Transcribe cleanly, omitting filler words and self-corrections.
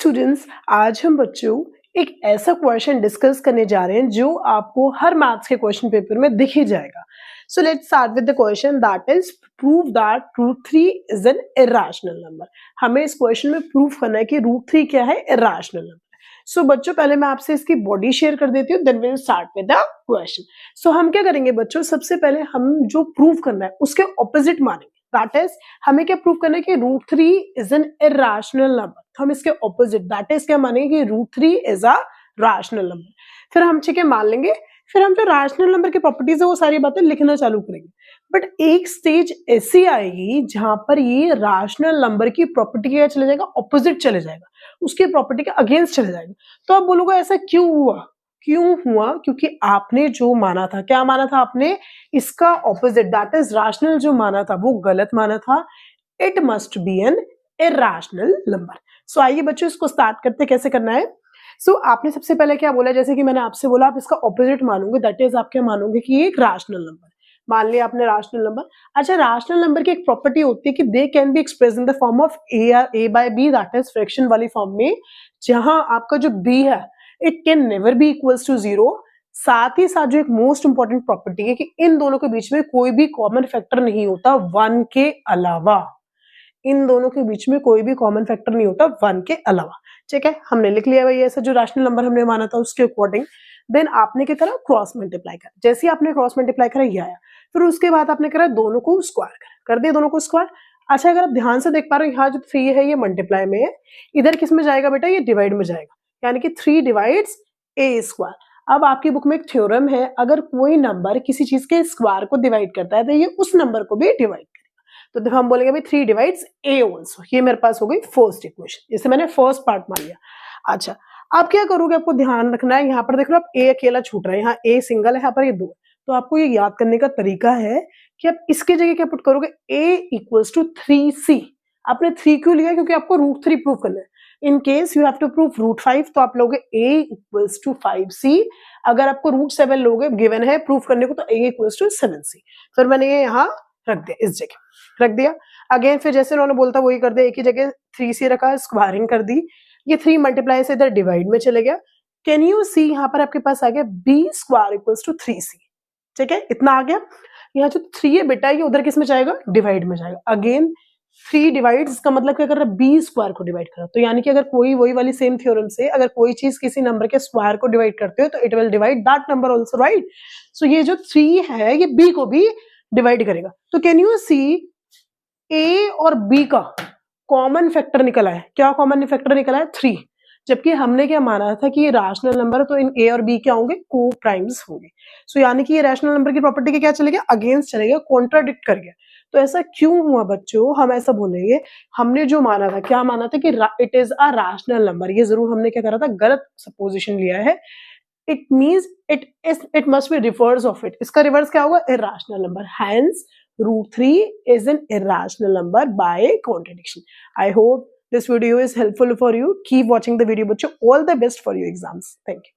Students, आज हम बच्चों एक ऐसा क्वेश्चन डिस्कस करने जा रहे हैं जो आपको हर मैथ्स के क्वेश्चन पेपर में दिख ही जाएगा। So let's start with the question that is prove that √3 is an irrational number. हमें इस क्वेश्चन में प्रूव करना है कि √3 क्या है, इरैशनल नंबर। सो बच्चों, पहले मैं आपसे इसकी बॉडी शेयर कर देती हूँ, then we will start with the question. So हम क्या करेंगे बच्चों, सबसे पहले हम जो प्रूव करना है उसके ऑपोजिट मानेंगे। दैट इज हमें क्या प्रूव करना है कि √3 इज एन इरैशनल नंबर। तो हम इसके ऑपोजिट दैट इज क्या मानेंगे कि √3 इज अ रैशनल नंबर। फिर हम ठीक है मान लेंगे, फिर हम जो रैशनल नंबर की प्रॉपर्टीज है वो सारी बातें लिखना चालू करेंगे। बट एक स्टेज ऐसी आएगी जहां पर ये रैशनल नंबर की प्रॉपर्टी क्या चले जाएगा, ऑपोजिट चले जाएगा, उसकी प्रॉपर्टी के अगेंस्ट चले जाएगा। तो आप बोलोगे ऐसा क्यों हुआ? क्यों हुआ? क्योंकि आपने जो माना था, क्या माना था आपने, इसका ऑपोजिट दैट इज रैशनल जो माना था वो गलत माना था। It must be an irrational number. So आइए बच्चों इसको स्टार्ट करते, कैसे करना है। सो आपने सबसे पहले क्या बोला, जैसे कि मैंने आपसे बोला आप इसका ऑपोजिट मानोगे, दैट इज आप क्या मानोगे कि ये एक रैशनल नंबर। मान लिया आपने रैशनल नंबर। अच्छा, रैशनल नंबर की एक प्रॉपर्टी होती है कि they can be express in the form of a by b, that is fraction वाली फॉर्म में, जहां आपका जो b है it can never be equals to 0। साथ ही साथ जो एक मोस्ट इंपॉर्टेंट प्रॉपर्टी है कि इन दोनों के बीच में कोई भी कॉमन फैक्टर नहीं होता 1 के अलावा। इन दोनों के बीच में कोई भी कॉमन फैक्टर नहीं होता 1 के अलावा। ठीक है, हमने लिख लिया भाई ऐसा जो रैशनल नंबर हमने माना था उसके अकॉर्डिंग। देन आपने क्या करा, क्रॉस मल्टीप्लाई करा। जैसे ही आपने क्रॉस मल्टीप्लाई करा ये आया, फिर उसके बाद आपने करा दोनों को स्क्वायर कर दिया, दोनों को स्क्वायर। अच्छा, अगर आप ध्यान से देख पा रहे हो, यहाँ जो 3 है ये मल्टीप्लाई में है, इधर किस में जाएगा बेटा, ये डिवाइड में जाएगा, यानी कि 3 डिवाइड्स a स्क्वायर। अब आपकी बुक में एक थ्योरम है, अगर कोई नंबर किसी चीज के स्क्वायर को डिवाइड करता है तो ये उस नंबर को भी डिवाइड करेगा। तो हम बोलेंगे भाई 3 डिवाइड्स a ऑल्सो। ये मेरे पास हो गई फर्स्ट इक्वेशन, इसे मैंने फर्स्ट पार्ट मान लिया। अच्छा, आप क्या करोगे, आपको ध्यान रखना है, यहाँ पर देख लो आप a अकेला छूट रहा है, यहाँ a सिंगल है, यहाँ पर ये 2। तो आपको ये याद करने का तरीका है कि आप इसके जगह क्या पुट करोगे, a इक्वल्स टू 3c। आपने 3 क्यों लिया, क्योंकि आपको √3 प्रूव करना है। In case you have to prove √5, तो आप लोगे a इक्वल्स टू 5c। अगर आपको √7 लोगे गिवन है प्रूव करने को, तो a इक्वल्स टू 7c। फिर मैंने ये यहाँ रख दिया, इस जगह रख दिया। अगेन फिर जैसे उन्होंने बोलता वही कर दिया, एक ही जगह 3c रखा, स्क्वायरिंग कर दी, ये 3 मल्टीप्लाई से इधर डिवाइड में चले गया। कैन यू सी, यहाँ पर आपके पास आ गया b square equals to 3c। ठीक है, इतना आ गया। यहाँ जो 3 है बेटा ये उधर किस में जाएगा, डिवाइड में जाएगा। अगेन 3 डिवाइड, इसका मतलब क्या कर रहा है, b स्क्वायर को डिवाइड कर रहा है। तो यानी कि अगर कोई वही वाली सेम थ्योरम से अगर कोई चीज किसी नंबर के स्क्वायर को डिवाइड करते हो तो it will divide that number also, right. So ये जो 3 है ये b को भी डिवाइड करेगा। तो कैन यू सी a और b का कॉमन फैक्टर निकला है। क्या कॉमन फैक्टर निकला है, 3। जबकि हमने क्या माना था कि ये रैशनल नंबर है, तो इन a और b क्या होंगे, को प्राइम्स होंगे। सो यानी कि ये रैशनल नंबर की प्रॉपर्टी के क्या चलेगा, अगेंस्ट चलेगा, कॉन्ट्राडिक्ट कर गया। तो ऐसा क्यों हुआ बच्चों, हम ऐसा बोलेंगे, हमने जो माना था, क्या माना था कि it is a rational number, ये जरूर हमने क्या करा था, गलत सपोजिशन लिया है। It means it must be reverse of it. इसका रिवर्स क्या होगा, irrational number. Hence √3 is an irrational number by contradiction. I hope this video is helpful for you. Keep watching the video, bachcho. All the best for your exams. Thank you.